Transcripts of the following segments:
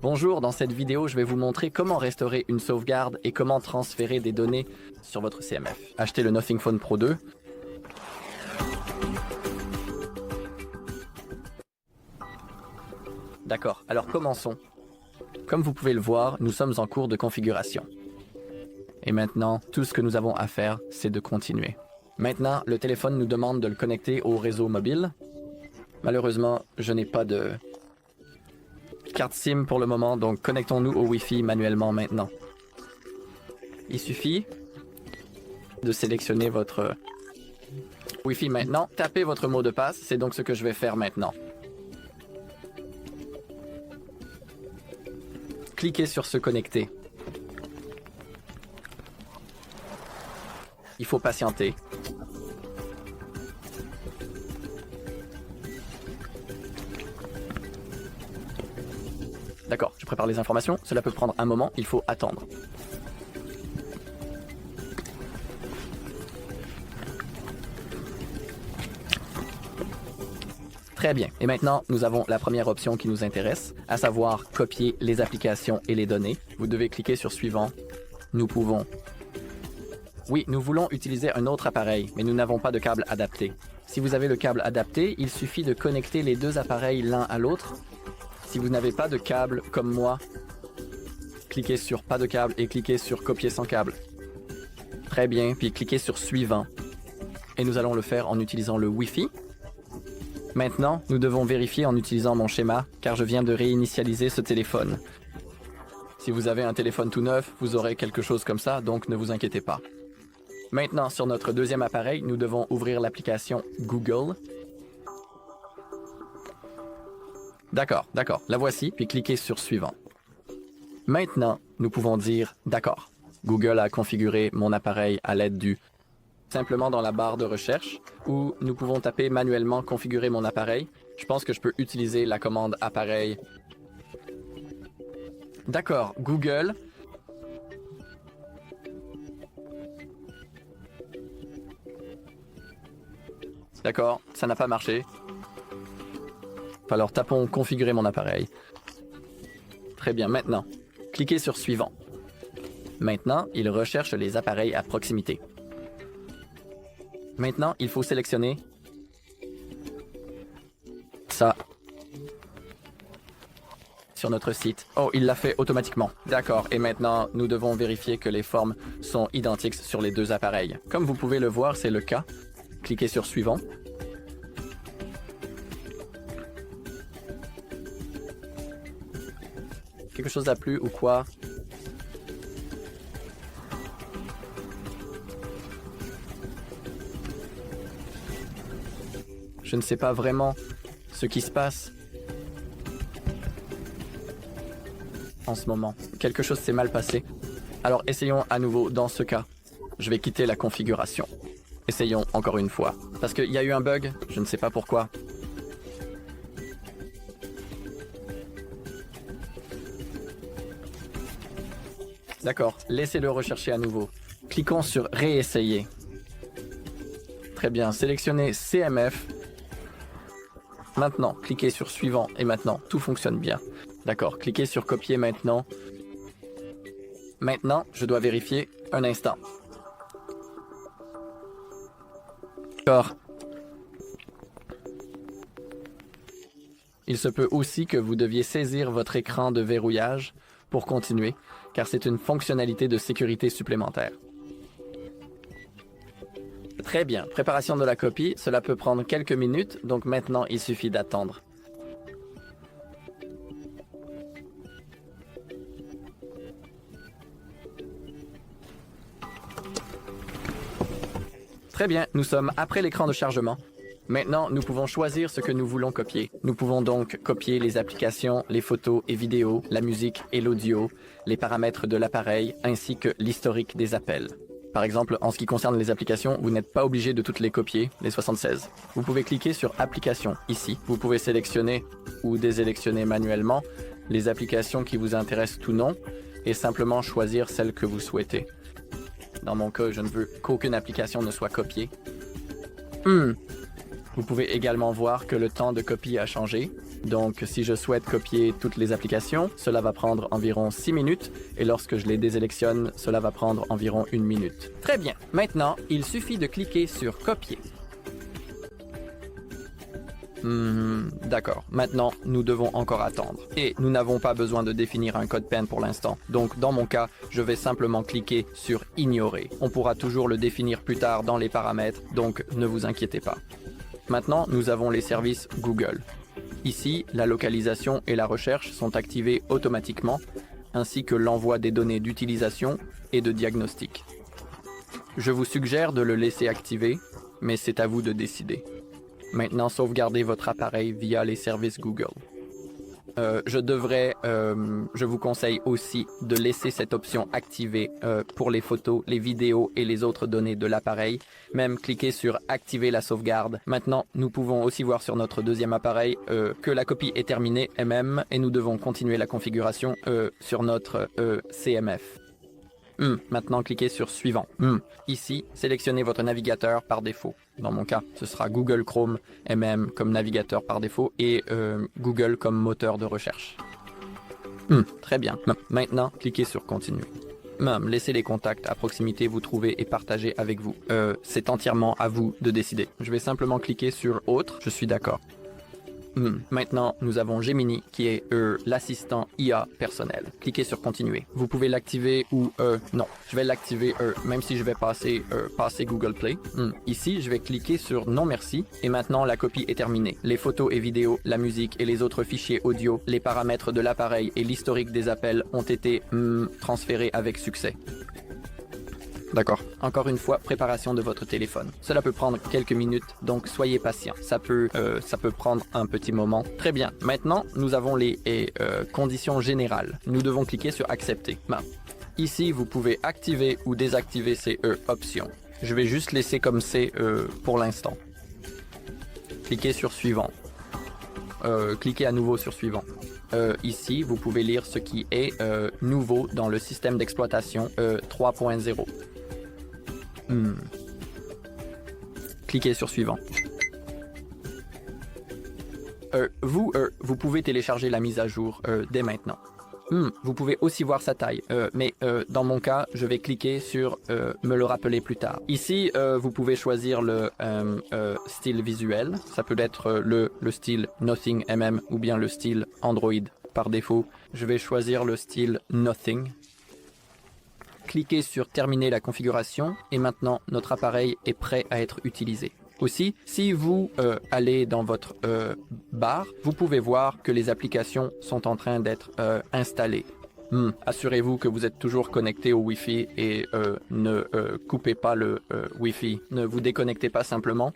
Bonjour, dans cette vidéo, je vais vous montrer comment restaurer une sauvegarde et comment transférer des données sur votre CMF. Achetez le Nothing Phone Pro 2. D'accord, alors commençons. Comme vous pouvez le voir, nous sommes en cours de configuration. Et maintenant, tout ce que nous avons à faire, c'est de continuer. Maintenant, le téléphone nous demande de le connecter au réseau mobile. Malheureusement, je n'ai pas de carte SIM pour le moment, donc connectons-nous au Wi-Fi manuellement maintenant. Il suffit de sélectionner votre Wi-Fi maintenant. Tapez votre mot de passe, c'est donc ce que je vais faire maintenant. Cliquez sur se connecter. Il faut patienter. D'accord, je prépare les informations. Cela peut prendre un moment, il faut attendre. Très bien. Et maintenant, nous avons la première option qui nous intéresse, à savoir copier les applications et les données. Vous devez cliquer sur suivant. Nous pouvons... Oui, nous voulons utiliser un autre appareil, mais nous n'avons pas de câble adapté. Si vous avez le câble adapté, il suffit de connecter les deux appareils l'un à l'autre. Si vous n'avez pas de câble, comme moi, cliquez sur pas de câble et cliquez sur copier sans câble. Très bien, puis cliquez sur suivant. Et nous allons le faire en utilisant le Wi-Fi. Maintenant, nous devons vérifier en utilisant mon schéma, car je viens de réinitialiser ce téléphone. Si vous avez un téléphone tout neuf, vous aurez quelque chose comme ça, donc ne vous inquiétez pas. Maintenant, sur notre deuxième appareil, nous devons ouvrir l'application Google. D'accord, la voici, puis cliquez sur suivant. Maintenant, nous pouvons dire d'accord. Google a configuré mon appareil à l'aide du simplement dans la barre de recherche, ou nous pouvons taper manuellement configurer mon appareil. Je pense que je peux utiliser la commande appareil. D'accord, Google. D'accord, ça n'a pas marché. Alors tapons configurer mon appareil. Très bien, maintenant, cliquez sur suivant. Maintenant, il recherche les appareils à proximité. Maintenant, il faut sélectionner ça sur notre site. Oh, il l'a fait automatiquement. D'accord, et maintenant, nous devons vérifier que les formes sont identiques sur les deux appareils. Comme vous pouvez le voir, c'est le cas. Cliquez sur suivant. Quelque chose a plu ou quoi? Je ne sais pas vraiment ce qui se passe en ce moment. Quelque chose s'est mal passé. Alors essayons à nouveau dans ce cas. Je vais quitter la configuration. Essayons encore une fois. Parce qu'il y a eu un bug, je ne sais pas pourquoi. D'accord, laissez-le rechercher à nouveau. Cliquons sur réessayer. Très bien, sélectionnez CMF. Maintenant, cliquez sur suivant et maintenant, tout fonctionne bien. D'accord, cliquez sur copier maintenant. Maintenant, je dois vérifier un instant. D'accord. Il se peut aussi que vous deviez saisir votre écran de verrouillage pour continuer, car c'est une fonctionnalité de sécurité supplémentaire. Très bien, préparation de la copie, cela peut prendre quelques minutes, donc maintenant il suffit d'attendre. Très bien, nous sommes après l'écran de chargement. Maintenant, nous pouvons choisir ce que nous voulons copier. Nous pouvons donc copier les applications, les photos et vidéos, la musique et l'audio, les paramètres de l'appareil, ainsi que l'historique des appels. Par exemple, en ce qui concerne les applications, vous n'êtes pas obligé de toutes les copier, les 76. Vous pouvez cliquer sur Applications, ici. Vous pouvez sélectionner ou désélectionner manuellement les applications qui vous intéressent ou non, et simplement choisir celle que vous souhaitez. Dans mon cas, je ne veux qu'aucune application ne soit copiée. Vous pouvez également voir que le temps de copie a changé. Donc, si je souhaite copier toutes les applications, cela va prendre environ 6 minutes et lorsque je les désélectionne, cela va prendre environ 1 minute. Très bien. Maintenant, il suffit de cliquer sur Copier. D'accord. Maintenant, nous devons encore attendre. Et nous n'avons pas besoin de définir un code PIN pour l'instant. Donc, dans mon cas, je vais simplement cliquer sur Ignorer. On pourra toujours le définir plus tard dans les paramètres, donc ne vous inquiétez pas. Maintenant, nous avons les services Google. Ici, la localisation et la recherche sont activés automatiquement, ainsi que l'envoi des données d'utilisation et de diagnostic. Je vous suggère de le laisser activer, mais c'est à vous de décider. Maintenant, sauvegardez votre appareil via les services Google. Je vous conseille aussi de laisser cette option activée pour les photos, les vidéos et les autres données de l'appareil. Même cliquez sur Activer la sauvegarde. Maintenant, nous pouvons aussi voir sur notre deuxième appareil que la copie est terminée et nous devons continuer la configuration sur notre CMF. Maintenant, cliquez sur Suivant. Ici, sélectionnez votre navigateur par défaut. Dans mon cas, ce sera Google Chrome comme navigateur par défaut et Google comme moteur de recherche. Très bien. Maintenant, cliquez sur Continuer. Laissez les contacts à proximité vous trouver et partager avec vous. C'est entièrement à vous de décider. Je vais simplement cliquer sur Autre. Je suis d'accord. Maintenant, nous avons Gemini qui est l'assistant IA personnel. Cliquez sur Continuer. Vous pouvez l'activer ou non. Je vais l'activer même si je vais passer Google Play. Ici, je vais cliquer sur Non merci et maintenant la copie est terminée. Les photos et vidéos, la musique et les autres fichiers audio, les paramètres de l'appareil et l'historique des appels ont été transférés avec succès. D'accord. Encore une fois, préparation de votre téléphone. Cela peut prendre quelques minutes, donc soyez patient. Ça peut prendre un petit moment. Très bien. Maintenant, nous avons les conditions générales. Nous devons cliquer sur Accepter. Ici, vous pouvez activer ou désactiver ces options. Je vais juste laisser comme c'est pour l'instant. Cliquez sur Suivant. Cliquez à nouveau sur Suivant. Ici, vous pouvez lire ce qui est nouveau dans le système d'exploitation 3.0. Cliquez sur Suivant. Vous pouvez télécharger la mise à jour dès maintenant. Vous pouvez aussi voir sa taille, mais dans mon cas, je vais cliquer sur me le rappeler plus tard. Ici, vous pouvez choisir le style visuel. Ça peut être le style Nothing ou bien le style Android. Par défaut, je vais choisir le style Nothing. Cliquez sur Terminer la configuration et maintenant notre appareil est prêt à être utilisé. Aussi, si vous allez dans votre barre, vous pouvez voir que les applications sont en train d'être installées. Assurez-vous que vous êtes toujours connecté au Wi-Fi et ne coupez pas le Wi-Fi. Ne vous déconnectez pas simplement.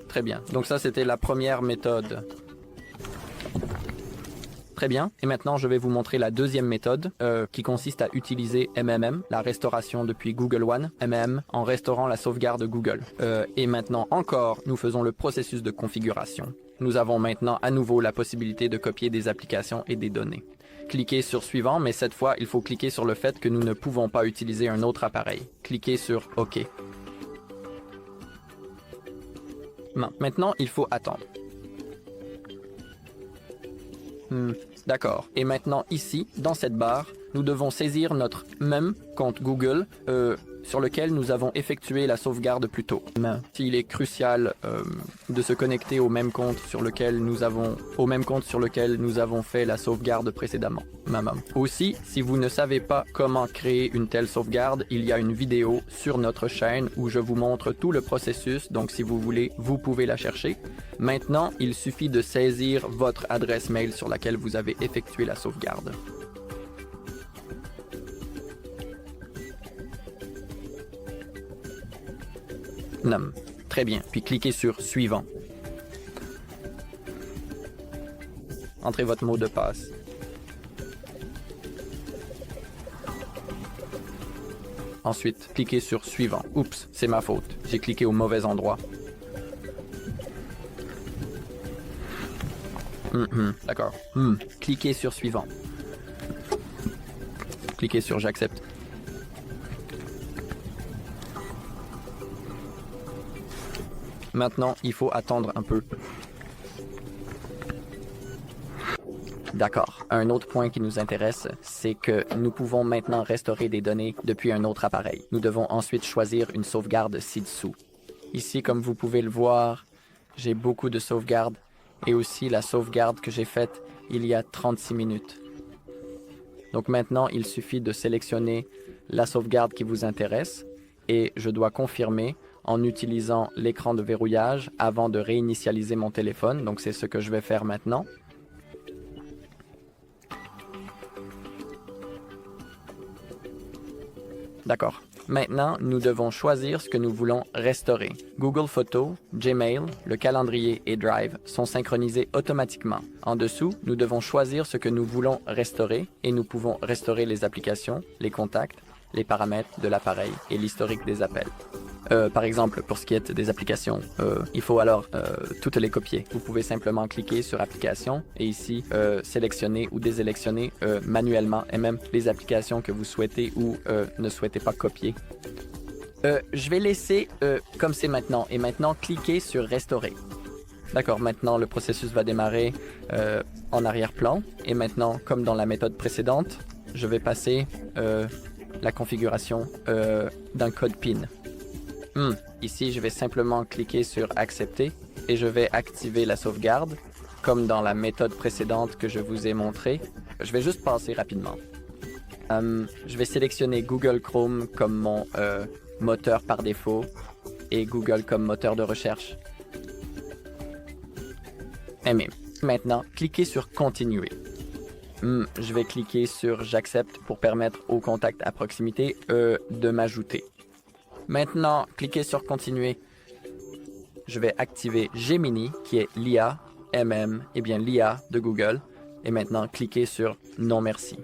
Très bien. Donc ça, c'était la première méthode. Très bien. Et maintenant, je vais vous montrer la deuxième méthode qui consiste à utiliser MMM, la restauration depuis Google One, MMM, en restaurant la sauvegarde Google. Et maintenant encore, nous faisons le processus de configuration. Nous avons maintenant à nouveau la possibilité de copier des applications et des données. Cliquez sur Suivant, mais cette fois, il faut cliquer sur le fait que nous ne pouvons pas utiliser un autre appareil. Cliquez sur OK. Maintenant, il faut attendre. D'accord. Et maintenant, ici, dans cette barre, nous devons saisir notre même compte Google sur lequel nous avons effectué la sauvegarde plus tôt. Il est crucial de se connecter au même compte sur lequel nous avons fait la sauvegarde précédemment. Aussi, si vous ne savez pas comment créer une telle sauvegarde, il y a une vidéo sur notre chaîne où je vous montre tout le processus, donc si vous voulez, vous pouvez la chercher. Maintenant, il suffit de saisir votre adresse mail sur laquelle vous avez effectué la sauvegarde. Très bien, puis cliquez sur Suivant. Entrez votre mot de passe. Ensuite, cliquez sur Suivant. Oups, c'est ma faute. J'ai cliqué au mauvais endroit. D'accord. Cliquez sur Suivant. Cliquez sur J'accepte. Maintenant, il faut attendre un peu. D'accord. Un autre point qui nous intéresse, c'est que nous pouvons maintenant restaurer des données depuis un autre appareil. Nous devons ensuite choisir une sauvegarde ci-dessous. Ici, comme vous pouvez le voir, j'ai beaucoup de sauvegardes et aussi la sauvegarde que j'ai faite il y a 36 minutes. Donc maintenant, il suffit de sélectionner la sauvegarde qui vous intéresse et je dois confirmer en utilisant l'écran de verrouillage avant de réinitialiser mon téléphone. Donc c'est ce que je vais faire maintenant. D'accord. Maintenant, nous devons choisir ce que nous voulons restaurer. Google Photos, Gmail, le calendrier et Drive sont synchronisés automatiquement. En dessous, nous devons choisir ce que nous voulons restaurer et nous pouvons restaurer les applications, les contacts, les paramètres de l'appareil et l'historique des appels. Par exemple, pour ce qui est des applications, il faut alors toutes les copier. Vous pouvez simplement cliquer sur Applications et ici sélectionner ou désélectionner manuellement et même les applications que vous souhaitez ou ne souhaitez pas copier. Je vais laisser comme c'est maintenant et maintenant cliquer sur Restaurer. D'accord, maintenant le processus va démarrer en arrière-plan et maintenant, comme dans la méthode précédente, je vais passer la configuration d'un code PIN. Ici, je vais simplement cliquer sur Accepter et je vais activer la sauvegarde, comme dans la méthode précédente que je vous ai montrée. Je vais juste passer rapidement. Je vais sélectionner Google Chrome comme mon moteur par défaut et Google comme moteur de recherche. Mais maintenant, cliquez sur Continuer. Je vais cliquer sur J'accepte pour permettre aux contacts à proximité de m'ajouter. Maintenant, cliquez sur Continuer. Je vais activer Gemini, qui est l'IA, l'IA de Google. Et maintenant, cliquez sur Non merci.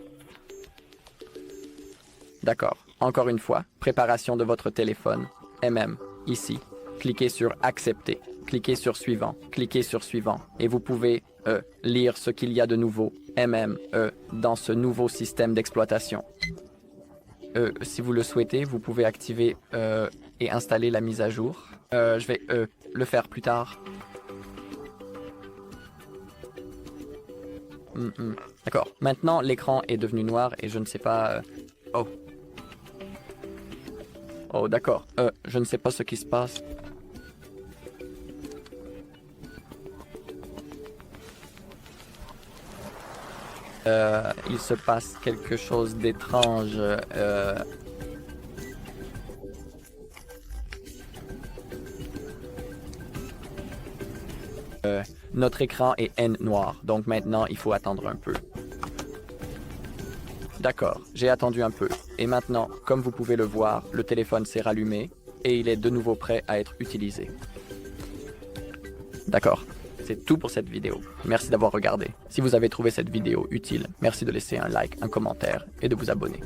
D'accord. Encore une fois, préparation de votre téléphone. Ici. Cliquez sur Accepter. Cliquez sur Suivant. Cliquez sur Suivant. Et vous pouvez lire ce qu'il y a de nouveau, dans ce nouveau système d'exploitation. Si vous le souhaitez, vous pouvez activer et installer la mise à jour. Je vais le faire plus tard. D'accord. Maintenant, l'écran est devenu noir et je ne sais pas... Oh, d'accord. Je ne sais pas ce qui se passe. Il se passe quelque chose d'étrange. Notre écran est noir, donc maintenant il faut attendre un peu. D'accord, j'ai attendu un peu. Et maintenant, comme vous pouvez le voir, le téléphone s'est rallumé et il est de nouveau prêt à être utilisé. D'accord. C'est tout pour cette vidéo. Merci d'avoir regardé. Si vous avez trouvé cette vidéo utile, merci de laisser un like, un commentaire et de vous abonner.